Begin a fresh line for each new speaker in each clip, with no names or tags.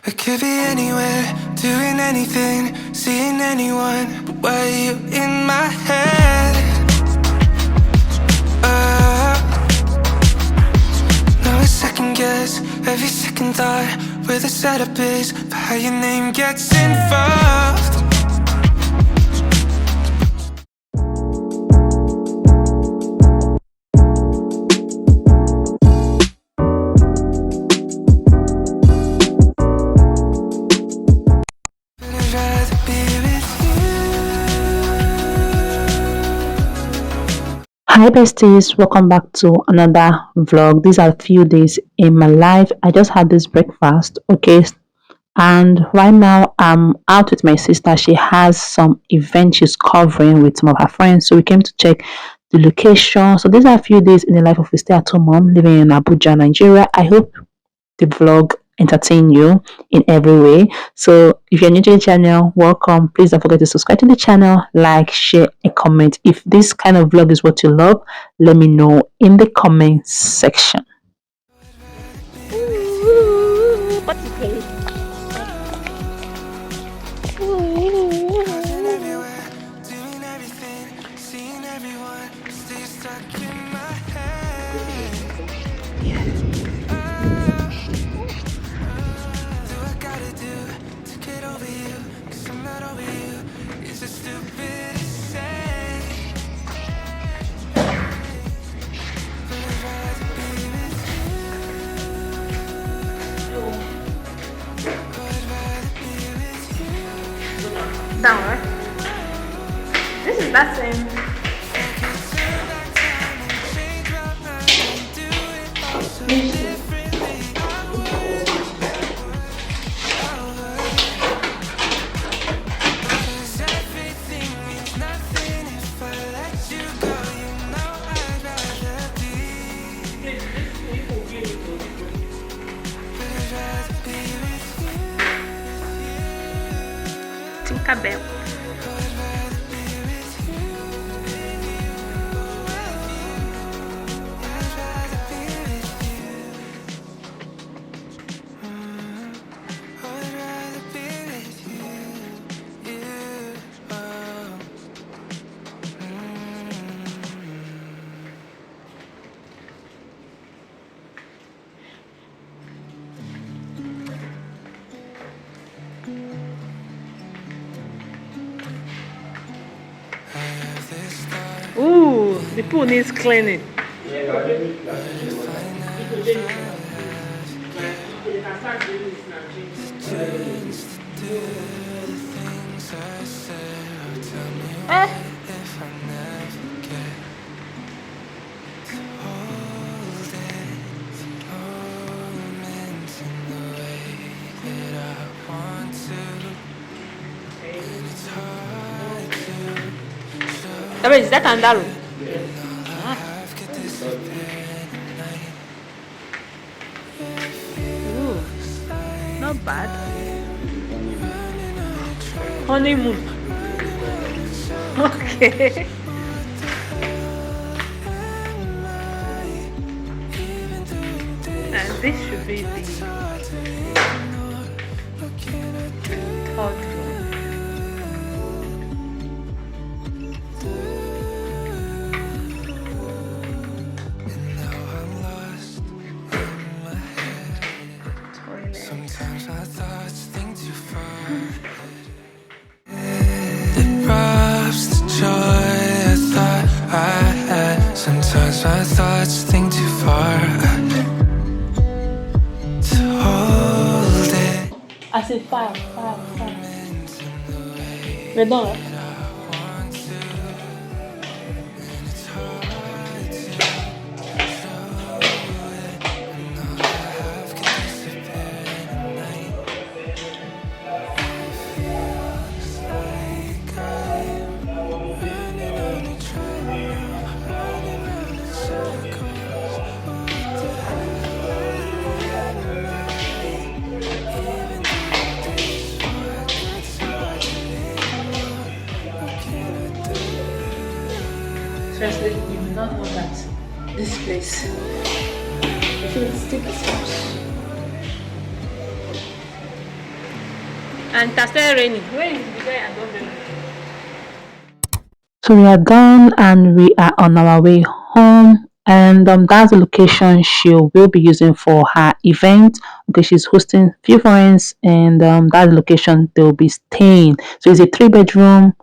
I could be anywhere, doing anything, seeing anyone, but why are you in my head? Now I second guess every second thought, where the setup is for how your name gets involved.
Hi besties, welcome back to another vlog. These are a few days in my life. I just had this breakfast, okay, and right now I'm out with my sister. She has some event she's covering with some of her friends, so we came to check the location. So these are a few days in the life of a stay-at-home mom living in Abuja, Nigeria. I hope the vlog entertain you in every way. So if you're new to the channel, welcome. Please don't forget to subscribe to the channel, like, share, and comment. If this kind of vlog is what you love, let me know in the comment section.
Down, right? This is that same. Cabelo. Ooh, the pool needs cleaning. Is that Andalou? Ooh, not bad. Honeymoon. Okay. And this should be the third one.
Sometimes my thoughts think too far to hold it.
I said fire. We're done, right? Seriously, you will not know that this place, I feel it's still this house. And it has started raining. When it began and don't rain.
So we are done and we are on our way home. And that's the location she will be using for her event. Okay, she's hosting few friends, and that's the location they'll be staying. So it's a 3 bedroom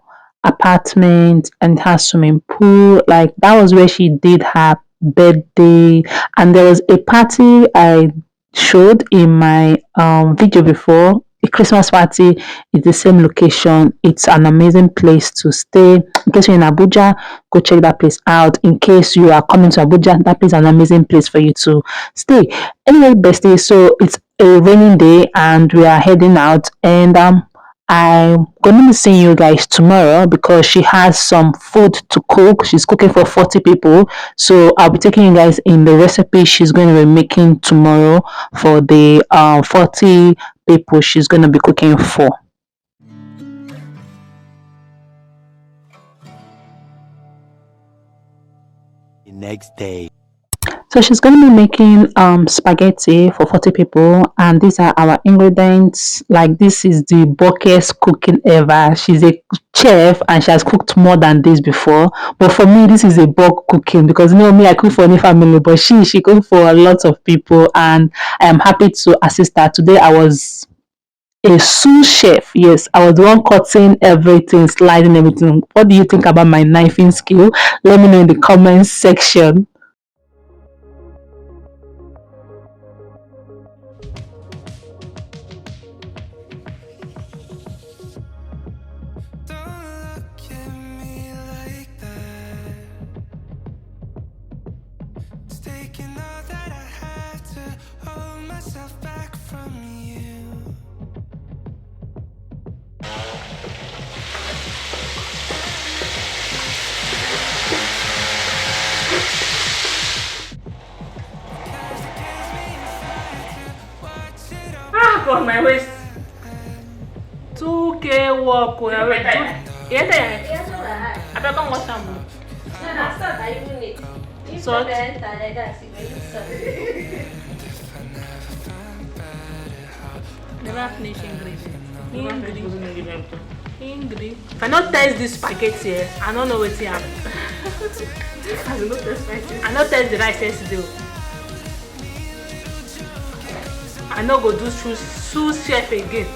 apartment and has swimming pool. Like that was where she did her birthday, and there was a party I showed in my video before. A Christmas party is the same location. It's an amazing place to stay. In case you're in Abuja, go check that place out. In case you are coming to Abuja, that place is an amazing place for you to stay. Anyway, bestie, so it's a raining day and we are heading out, and I'm gonna be seeing you guys tomorrow because she has some food to cook. She's cooking for 40 people. So I'll be taking you guys in the recipe she's going to be making tomorrow for the 40 people she's going to be cooking for.
The next day.
So she's going to be making spaghetti for 40 people, and these are our ingredients. Like, this is the bulkiest cooking ever. She's a chef and she has cooked more than this before, but for me this is a bulk cooking because, you know, me, I cook for any family, but she cooked for a lot of people, and I am happy to assist her. Today I was a sous chef. Yes, I was the one cutting everything, sliding everything. What do you think about my knifing skill? Let me know in the comments section.
Don't look at me like that. It's taking all that I had to hold myself back from you.
Ah, God, my waist. 2K walk. You enter here. I better come watch some. Salt. Never finish ingredient. If I not taste this spaghetti, I don't know what to happen. I not taste the rice yesterday. I not go do Sous Chef again.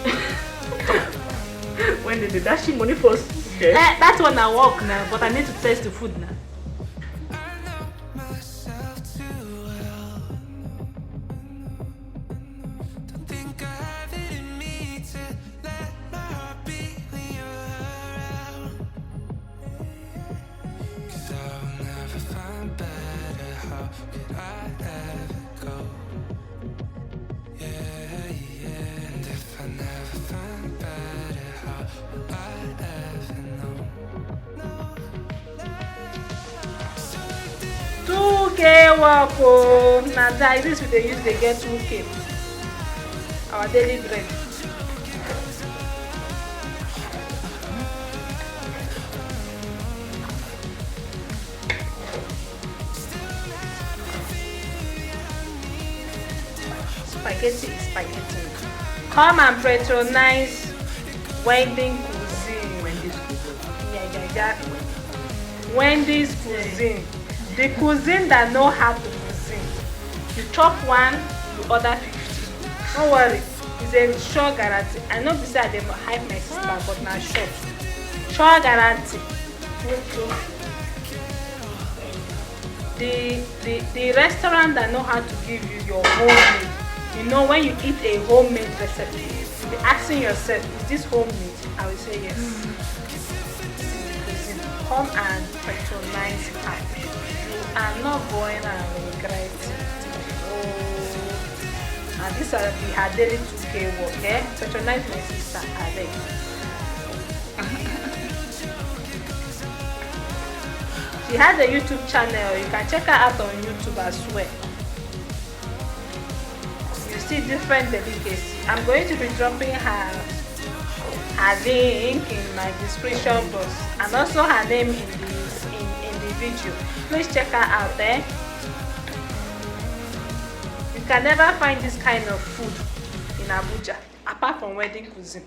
When they did that money for Sous Chef? That's when I work now, but I need to taste the food now.
Myself too well. Don't think I have it in me to let my heart beat when you're around. 'Cause I will never find better. How could I ever go? Yeah, yeah. And if I never find better, how will I ever know? No.
2K walk. Oh, now that this we they use they get 2K. Our daily bread. Spaghetti is spaghetti. Come and patronize Wedding Cuisine. Yeah. Wendy's Cuisine. The cuisine that know how to cuisine. You chop one, you order 50. Don't worry, it's a sure guarantee. I know beside them hype my sister, but now sure. Sure guarantee. The restaurant that know how to give you your homemade. You know, when you eat a homemade recipe, you be asking yourself, is this homemade? I will say yes. Come and patronize her. You are not going and regret it. Oh, and these are her daily 2K work. Eh? Patronize my sister. I beg. She has a YouTube channel. You can check her out on YouTube as well. You see different delicacies. I'm going to be dropping her link in my description box and also her name in the video. Please check her out there. You can never find this kind of food in Abuja apart from wedding cuisine.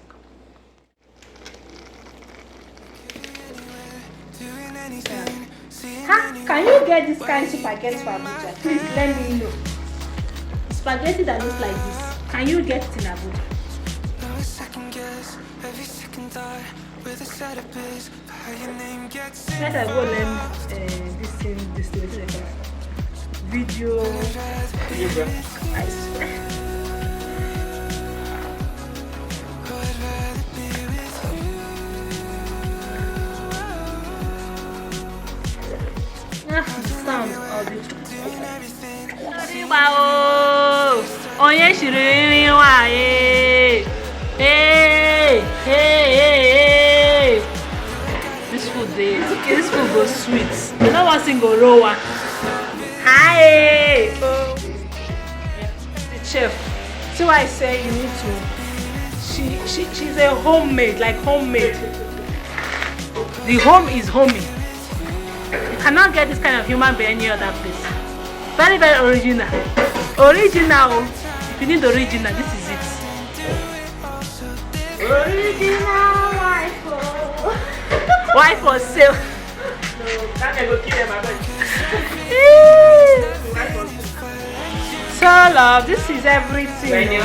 Can you get this kind of spaghetti for Abuja? Please let me know. Spaghetti that looks like this. Can you get it in Abuja? Let I go learn this thing, video. I swear. Sound of it. Wow! Onye shiri wa eh. Hey, hey. This food is okay. This food goes sweet. You know what thing go raw? Hi. The chef. See why I say you need to. She's a homemade, like homemade. The home is homey. You cannot get this kind of human being any other place. Very, very original. Original. If you need original, this is it. Original wife. Wife for sale. No, that can go kill them. So love, this is everything.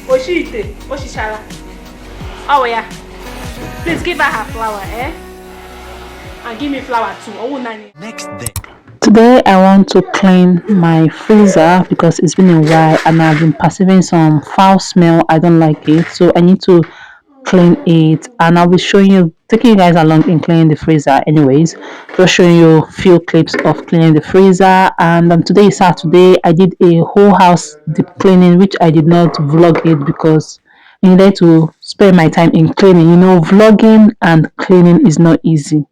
Oshite, Oshishala. Oh yeah. Please give her her flower, eh? And give me flower too. Oh, Nani.
Next day.
Today I want to clean my freezer because it's been a while and I've been perceiving some foul smell. I don't like it, so I need to clean it, and I'll be showing you, taking you guys along in cleaning the freezer. Anyways, just showing you a few clips of cleaning the freezer. And today is Saturday. I did a whole house deep cleaning, which I did not vlog it because I needed to spend my time in cleaning. You know, vlogging and cleaning is not easy.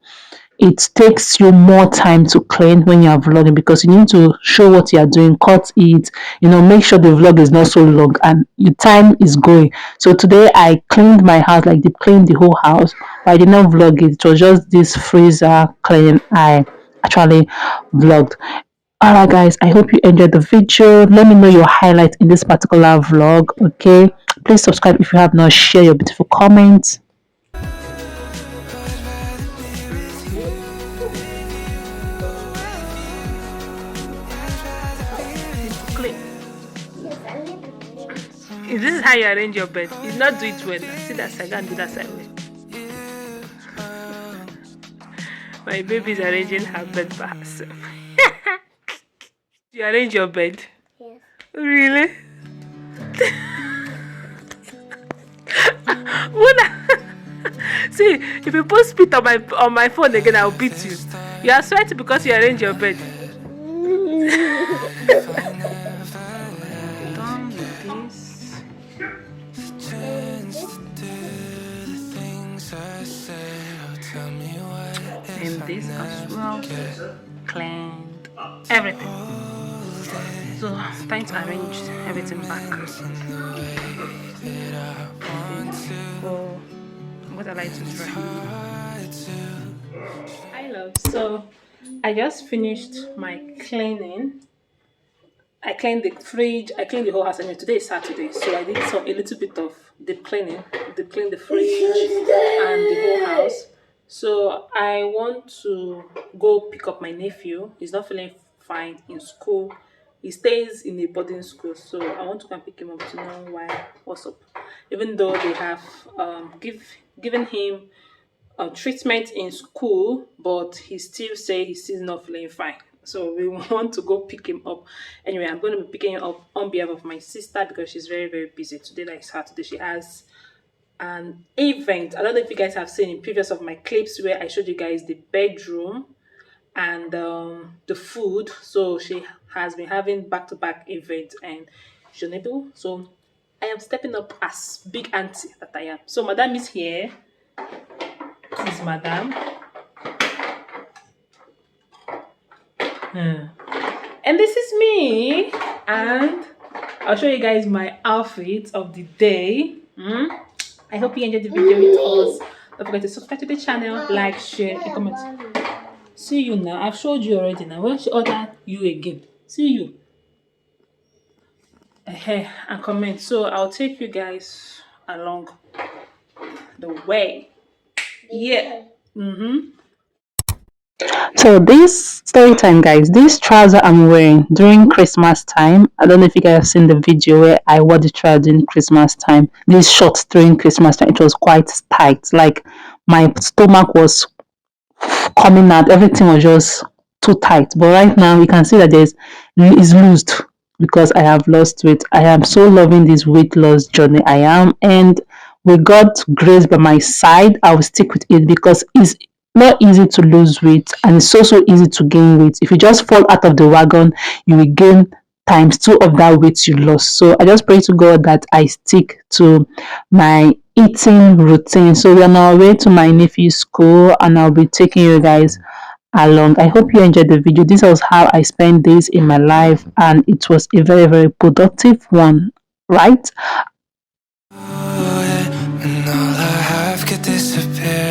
It takes you more time to clean when you are vlogging because you need to show what you are doing, cut it, make sure the vlog is not so long and your time is going. So today I cleaned my house, like deep cleaned the whole house, but I did not vlog it. It was just this freezer clean I actually vlogged. Alright guys, I hope you enjoyed the video. Let me know your highlight in this particular vlog. Okay, please subscribe if you have not. Share your beautiful comments.
If this is how you arrange your bed, you not do it well. See that side and do that side well. My baby is arranging her bed by herself. You arrange your bed? Yes. Really? See, if you put spit on my phone again, I'll beat you. You are sweating because you arrange your bed. And this as well, cleaned everything. So time to arrange everything back. Oh, what I like to try. I love. So I just finished my cleaning. I cleaned the fridge. I cleaned the whole house. And today is Saturday, so I did a little bit of deep cleaning. Deep cleaned the fridge and the whole house. So I want to go pick up my nephew. He's not feeling fine in school. He stays in a boarding school, so I want to come pick him up to know what's up. Even though they have given him treatment in school, but he still say he's still not feeling fine. So we want to go pick him up. Anyway, I'm going to be picking him up on behalf of my sister because she's very, very busy. Today, like Saturday, she has an event. I don't know if you guys have seen in previous of my clips where I showed you guys the bedroom and the food. So she has been having back-to-back events and she's unable. So I am stepping up as big auntie that I am. So Madam is here. This is Madam. And this is me. And I'll show you guys my outfit of the day. I hope you enjoyed the video with us. Don't forget to subscribe to the channel, like, share, and comment. See you now. I've showed you already now. When she order you again. See you. And comment. So I'll take you guys along the way. Yeah.
So this story time, guys, this trouser I'm wearing during Christmas time. I don't know if you guys have seen the video where I wore the trouser during Christmas time. These shorts during Christmas time, it was quite tight. Like my stomach was coming out. Everything was just too tight. But right now, you can see that is loosed because I have lost weight. I am so loving this weight loss journey. I am, and with God's grace by my side, I will stick with it because it's not easy to lose weight and it's so easy to gain weight. If you just fall out of the wagon, you will gain times two of that weight you lost. So I just pray to God that I stick to my eating routine. So we are on our way to my nephew's school and I'll be taking you guys along. I hope you enjoyed the video. This was how I spent days in my life and it was a very productive one, right?
Oh, yeah. And all I have could disappear.